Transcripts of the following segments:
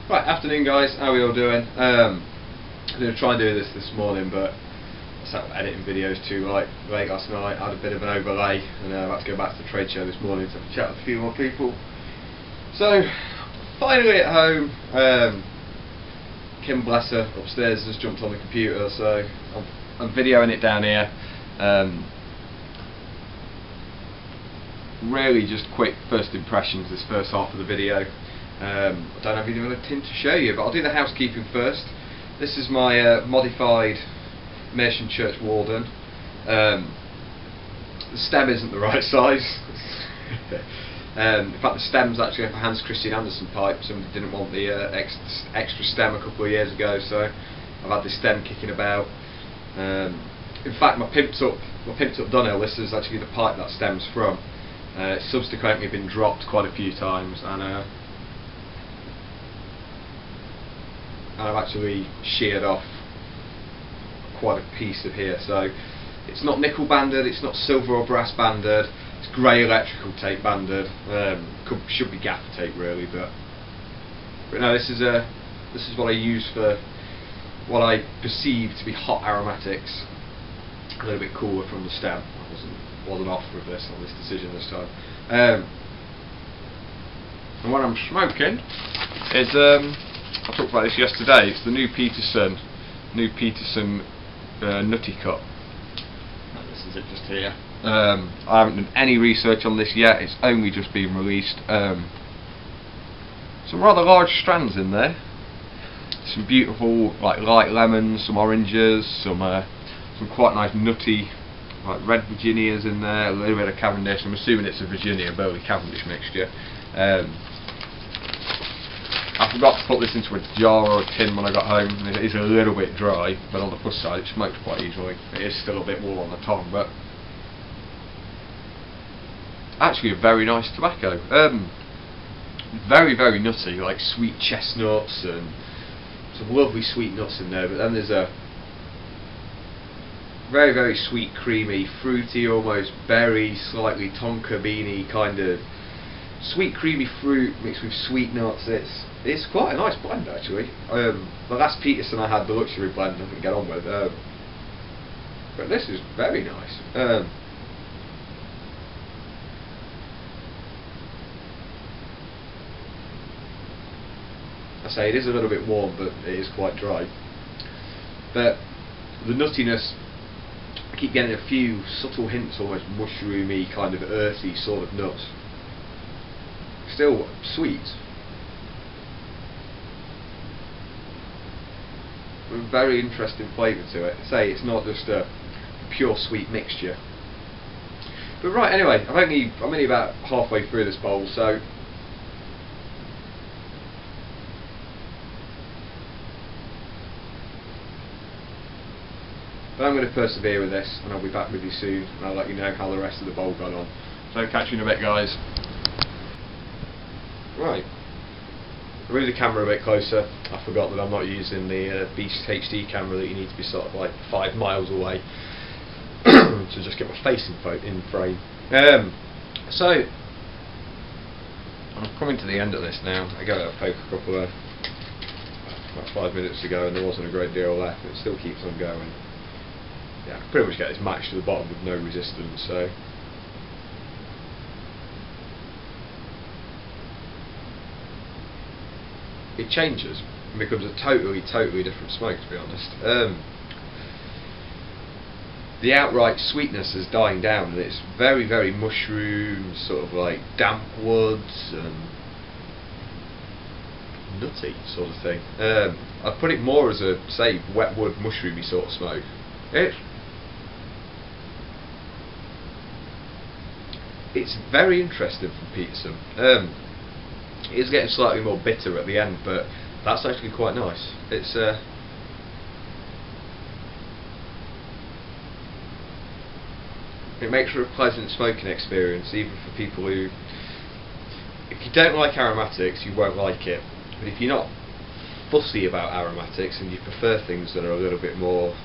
Right, afternoon guys, how are we all doing? I'm going to try and do this morning, but I sat editing videos too late last night. I had a bit of an overlay and I had to go back to the trade show this morning to have a chat with a few more people. So, finally at home. Kim, bless her, upstairs has jumped on the computer, so I'm videoing it down here. Really just quick first impressions, this first half of the video. I don't have anything to show you, but I'll do the housekeeping first. This is my modified Mason Church Walden. The stem isn't the right size. In fact, the stem's actually a Hans Christian Andersen pipe. Somebody didn't want the extra stem a couple of years ago, so I've had this stem kicking about. In fact, my pimped up Dunhill, this is actually the pipe that stems from. It's subsequently been dropped quite a few times, and I've actually sheared off quite a piece of here. So it's not nickel banded, it's not silver or brass banded, it's grey electrical tape banded. Should be gaffer tape really, but no, this is what I use for what I perceive to be hot aromatics. A little bit cooler from the stem. I wasn't off with this on this decision this time. And what I'm smoking is I talked about this yesterday. It's the new Peterson Nutty Cut. And this is it just here. I haven't done any research on this yet. It's only just been released. Some rather large strands in there. Some beautiful like light lemons, some oranges, some quite nice nutty like red Virginias in there. A little bit of Cavendish. I'm assuming it's a Virginia Burley Cavendish mixture. I forgot to put this into a jar or a tin when I got home, and it is a little bit dry, but on the plus side it smokes quite easily. It is still a bit more on the tongue, but actually a very nice tobacco. Very, very nutty, like sweet chestnuts and some lovely sweet nuts in there, but then there's a very, very sweet, creamy, fruity, almost berry, slightly tonka beany kind of sweet, creamy fruit mixed with sweet nuts. It's quite a nice blend actually. The last Peterson I had, the luxury blend, I didn't get on with, but this is very nice. I say it is a little bit warm, but it is quite dry. But the nuttiness, I keep getting a few subtle hints, almost mushroomy, kind of earthy sort of nuts. Still sweet. A very interesting flavour to it. Say it's not just a pure sweet mixture. But right, anyway, I'm only about halfway through this bowl, so but I'm going to persevere with this, and I'll be back with you soon, and I'll let you know how the rest of the bowl got on. So catch you in a bit, guys. Right, I'll move the camera a bit closer. I forgot that I'm not using the Beast HD camera that you need to be sort of like 5 miles away to just get my face in frame. So I'm coming to the end of this now. I gave it a poke about 5 minutes ago, and there wasn't a great deal left. It still keeps on going. Yeah, I can pretty much get this matched to the bottom with no resistance. So it changes and becomes a totally different smoke, to be honest. The outright sweetness is dying down, and it's very, very mushroom, sort of like damp woods and nutty sort of thing. I put it more as a, say, wet wood mushroomy sort of smoke. It's very interesting from Peterson. It is getting slightly more bitter at the end, but that's actually quite nice. It's it makes for a pleasant smoking experience, even for people who, if you don't like aromatics, you won't like it. But if you're not fussy about aromatics and you prefer things that are a little bit more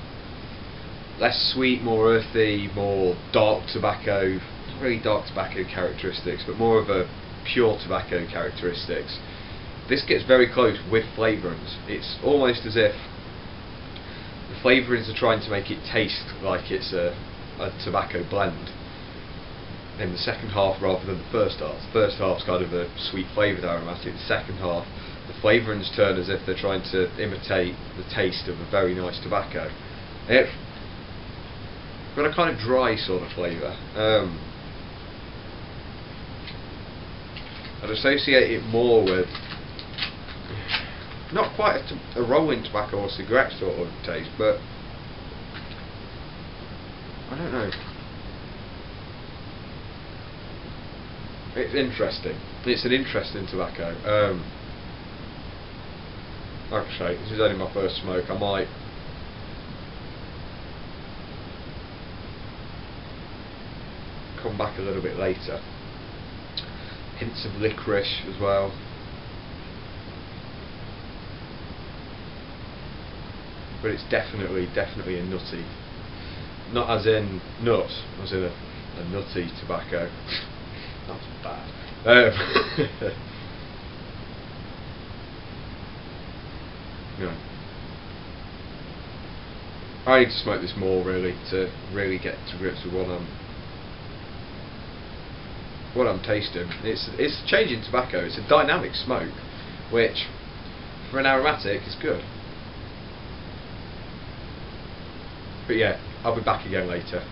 less sweet, more earthy, more dark tobacco, not really dark tobacco characteristics, but more of a pure tobacco characteristics, this gets very close with flavourings. It's almost as if the flavourings are trying to make it taste like it's a tobacco blend in the second half rather than the first half. The first half's kind of a sweet flavoured aromatic. The second half, the flavourings turn as if they're trying to imitate the taste of a very nice tobacco. It's got a kind of dry sort of flavour. I'd associate it more with not quite a rolling tobacco or cigarette sort of taste, but I don't know. It's interesting. It's an interesting tobacco. Like I say, this is only my first smoke. I might come back a little bit later. Hints of licorice as well. But it's definitely a nutty. Not as in nuts, as in a nutty tobacco. That's bad. No. I need to smoke this more really to really get to grips with what I'm tasting. It's changing tobacco. It's a dynamic smoke, which for an aromatic is good. But yeah, I'll be back again later.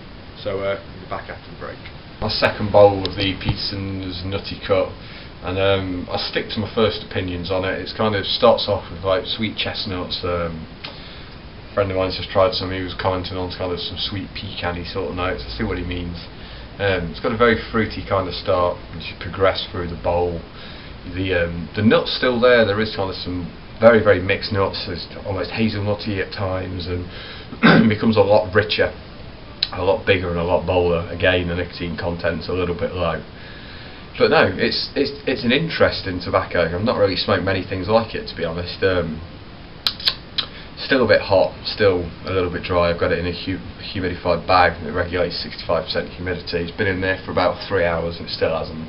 So I'll be back after the break. My second bowl of the Peterson's Nutty Cut, and I stick to my first opinions on it. It kind of starts off with like sweet chestnuts. A friend of mine's just tried some. He was commenting on kind of some sweet pecan-y sort of notes. I see what he means. It's got a very fruity kind of start as you progress through the bowl. The nuts still there. There is kind of some very mixed nuts. There's almost hazelnutty at times, and it becomes a lot richer, a lot bigger, and a lot bolder. Again, the nicotine content's a little bit low. But no, it's an interesting tobacco. I've not really smoked many things like it, to be honest. Still a bit hot, still a little bit dry. I've got it in a humidified bag that regulates 65% humidity. It's been in there for about 3 hours and it still hasn't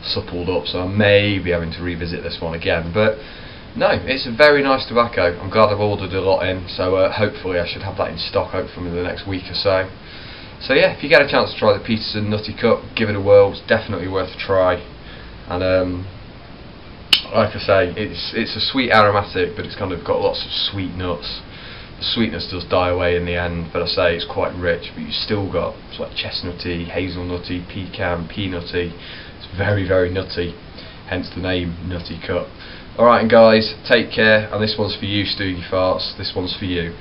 suppled up, so I may be having to revisit this one again. But no, it's a very nice tobacco. I'm glad I've ordered a lot in, so hopefully I should have that in stock hopefully in the next week or so. So yeah, if you get a chance to try the Peterson Nutty Cut, give it a whirl. It's definitely worth a try. And like I say, it's a sweet aromatic, but it's kind of got lots of sweet nuts. The sweetness does die away in the end, but I say it's quite rich, but you've still got it's like chestnutty, hazelnutty, pecan, peanutty. It's very nutty, hence the name Nutty Cut. Alright guys, take care, and this one's for you, Stoogie Farts. This one's for you.